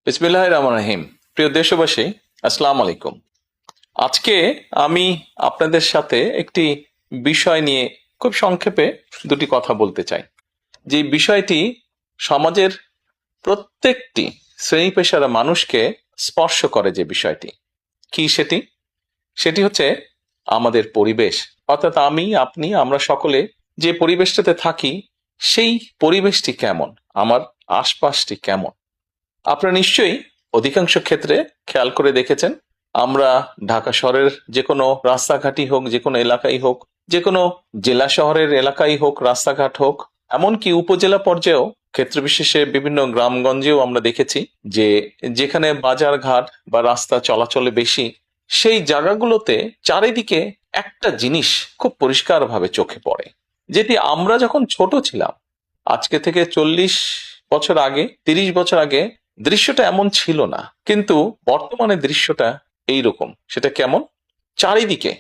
বিসমিল্লাহির রহমানির রহিম। প্রিয় দেশবাসী, আসসালামু আলাইকুম। আজকে আমি আপনাদের সাথে একটি বিষয় নিয়ে খুব সংক্ষেপে দুটি কথা বলতে চাই। যে বিষয়টি সমাজের প্রত্যেকটি শ্রেণী পেশার মানুষকে স্পর্শ করে। যে বিষয়টি কি সেটি হচ্ছে আমাদের পরিবেশ। অর্থাৎ আমি, আপনি, আমরা সকলে যে পরিবেশটাতে থাকি সেই পরিবেশটি কেমন, আমার আশপাশটি কেমন। আপনারা নিশ্চয়ই অধিকাংশ ক্ষেত্রে খেয়াল করে দেখেছেন, আমরা ঢাকা শহরের যে কোনো রাস্তাঘাটই হোক, যে কোনো এলাকাই হোক, যে কোনো জেলা শহরের এলাকাই হোক, রাস্তাঘাট হোক, এমনকি উপজেলা পর্যায়েও ক্ষেত্র বিশেষে বিভিন্ন গ্রামগঞ্জেও আমরা দেখেছি যে যেখানে বাজার ঘাট বা রাস্তা চলাচলে বেশি, সেই জায়গাগুলোতে চারিদিকে একটা জিনিস খুব পরিষ্কারভাবে চোখে পড়ে, যেটি আমরা যখন ছোট ছিলাম, আজকে থেকে 40 বছর আগে, 30 বছর আগে দৃশ্যটা এমন ছিল না, কিন্তু বর্তমানে দৃশ্যটা এইরকম। সেটা কেমন? চারিদিকে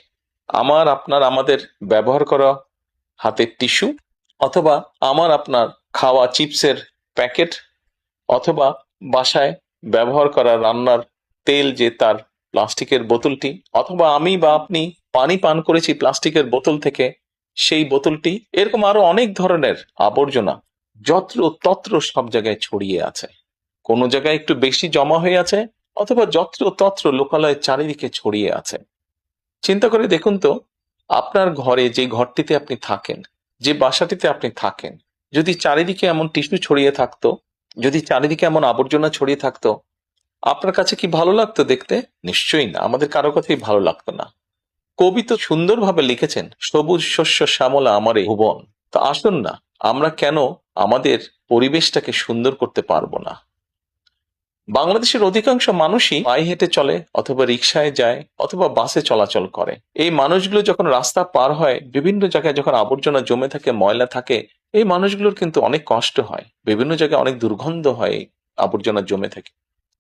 আমার আপনার আমাদের ব্যবহার করা হাতের টিস্যু, অথবা আমার আপনার খাওয়া চিপসের প্যাকেট, অথবা বাসায় ব্যবহার করা রান্নার তেল যে তার প্লাস্টিকের বোতলটি, অথবা আমি বা আপনি পানি পান করেছি প্লাস্টিকের বোতল থেকে সেই বোতলটি, এরকম আরো অনেক ধরনের আবর্জনা যত্র তত্র সব জায়গায় ছড়িয়ে আছে। কোনো জায়গায় একটু বেশি জমা হয়ে আছে, অথবা যত্র তত্র লোকালয়ে চারিদিকে ছড়িয়ে আছে। চিন্তা করে দেখুন তো, আপনার ঘরে, যে ঘরটিতে আপনি থাকেন, যে বাসাটিতে আপনি থাকেন, যদি চারিদিকে এমন টিস্যু ছড়িয়ে থাকতো, যদি চারিদিকে এমন আবর্জনা ছড়িয়ে থাকতো, আপনার কাছে কি ভালো লাগতো দেখতে? নিশ্চয়ই না, আমাদের কারো কথাই ভালো লাগতো না। কবি তো সুন্দরভাবে লিখেছেন, সবুজ শস্য শ্যামলা আমারে ভুবন। তো আসুন না, আমরা কেন আমাদের পরিবেশটাকে সুন্দর করতে পারবো না? বাংলাদেশের অধিকাংশ মানুষই পায়ে হেঁটে চলে, অথবা রিকশায় যায়, অথবা বাসে চলাচল করে। এই মানুষগুলো যখন রাস্তা পার হয়, বিভিন্ন জায়গায় যখন আবর্জনা জমে থাকে, ময়লা থাকে, এই মানুষগুলোর কিন্তু অনেক কষ্ট হয়, বিভিন্ন জায়গায় অনেক দুর্গন্ধ হয় আবর্জনা জমে থাকে।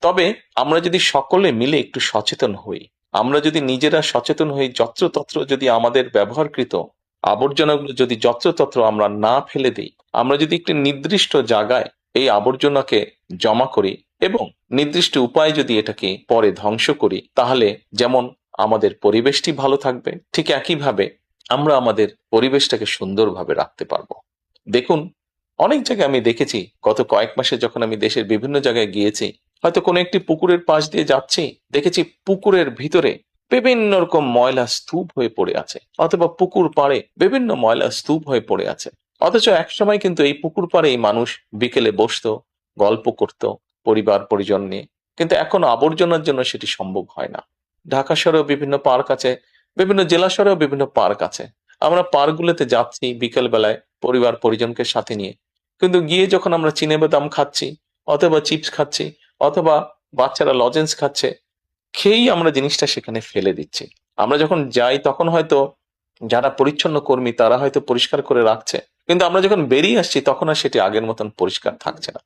তবে আমরা যদি সকলে মিলে একটু সচেতন হই, আমরা যদি নিজেরা সচেতন হই, যত্রতত্র যদি আমাদের ব্যবহারকৃত আবর্জনাগুলো যদি যত্রতত্র আমরা না ফেলে দিই, আমরা যদি একটি নির্দিষ্ট জায়গায় এই আবর্জনাকে জমা করি এবং নির্দিষ্ট উপায়ে যদি এটাকে পরে ধ্বংস করি, তাহলে যেমন আমাদের পরিবেশটি ভালো থাকবে, ঠিক একইভাবে আমরা আমাদের পরিবেশটাকে সুন্দরভাবে রাখতে পারবো। দেখুন, অনেক জায়গায় আমি দেখেছি, গত কয়েক মাসে যখন আমি দেশের বিভিন্ন জায়গায় গিয়েছি, হয়তো কোনো একটি পুকুরের পাশ দিয়ে যাচ্ছি, দেখেছি পুকুরের ভিতরে বিভিন্ন রকম ময়লা স্তূপ হয়ে পড়ে আছে, অথবা পুকুর পাড়ে বিভিন্ন ময়লা স্তূপ হয়ে পড়ে আছে। অথচ একসময় কিন্তু এই পুকুর পাড়ে এই মানুষ বিকেলে বসতো, গল্প করত পরিবার পরিজন নিয়ে, কিন্তু এখন আবর্জনার জন্য সেটি সম্ভব হয় না। ঢাকা শহরেও বিভিন্ন পার্ক আছে, বিভিন্ন জেলা শহরেও বিভিন্ন পার্ক আছে। আমরা পার্কগুলোতে যাচ্ছি বিকেল বেলায় পরিবার পরিজনকে সাথে নিয়ে, কিন্তু গিয়ে যখন আমরা চিনেবাদাম খাচ্ছি, অথবা চিপস খাচ্ছি, অথবা বাচ্চারা লজেন্স খাচ্ছে, খেয়েই আমরা জিনিসটা সেখানে ফেলে দিচ্ছি। আমরা যখন যাই তখন হয়তো যারা পরিচ্ছন্ন কর্মী তারা হয়তো পরিষ্কার করে রাখছে, কিন্তু আমরা যখন বেরিয়ে আসছি তখন আর সেটি আগের মতন পরিষ্কার থাকছে না।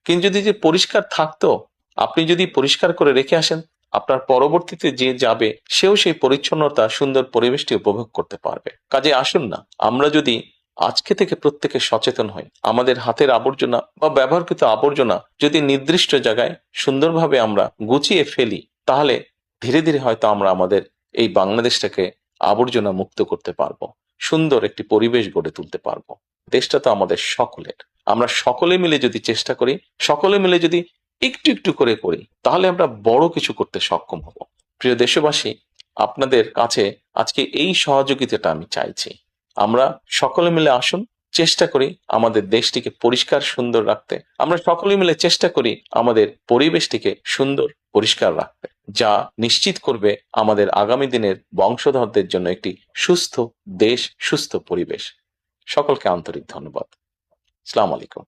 কিন্তু যদি যে পরিষ্কার থাকতো, আপনি যদি পরিষ্কার করে রেখে আসেন, আপনার পরবর্তীতে যে যাবে সেও সেই পরিচ্ছন্নতা, সুন্দর পরিবেশটি উপভোগ করতে পারবে। কাজে আসুন না, আমরা যদি আজকে থেকে প্রত্যেকে সচেতন হই, আমাদের হাতের আবর্জনা বা ব্যবহারকৃত আবর্জনা যদি নির্দিষ্ট জায়গায় সুন্দরভাবে আমরা গুছিয়ে ফেলি, তাহলে ধীরে ধীরে হয়তো আমরা আমাদের এই বাংলাদেশটাকে আবর্জনা মুক্ত করতে পারবো, সুন্দর একটি পরিবেশ গড়ে তুলতে পারবো। দেশটা তো আমাদের সকলের। আমরা সকলে মিলে যদি চেষ্টা করি, সকলে মিলে যদি একটু একটু করে করি, তাহলে আমরা বড় কিছু করতে সক্ষম হব। প্রিয় দেশবাসী, আপনাদের কাছে আজকে এই সহযোগিতাটা আমি চাইছি। আমরা সকলে মিলে আসুন, চেষ্টা করি আমাদের দেশটিকে পরিষ্কার সুন্দর রাখতে। আমরা সকলে মিলে চেষ্টা করি আমাদের পরিবেশটিকে সুন্দর পরিষ্কার রাখতে, যা নিশ্চিত করবে আমাদের আগামী দিনের বংশধরদের জন্য একটি সুস্থ দেশ, সুস্থ পরিবেশ। সকলকে আন্তরিক ধন্যবাদ। আসসালামু আলাইকুম।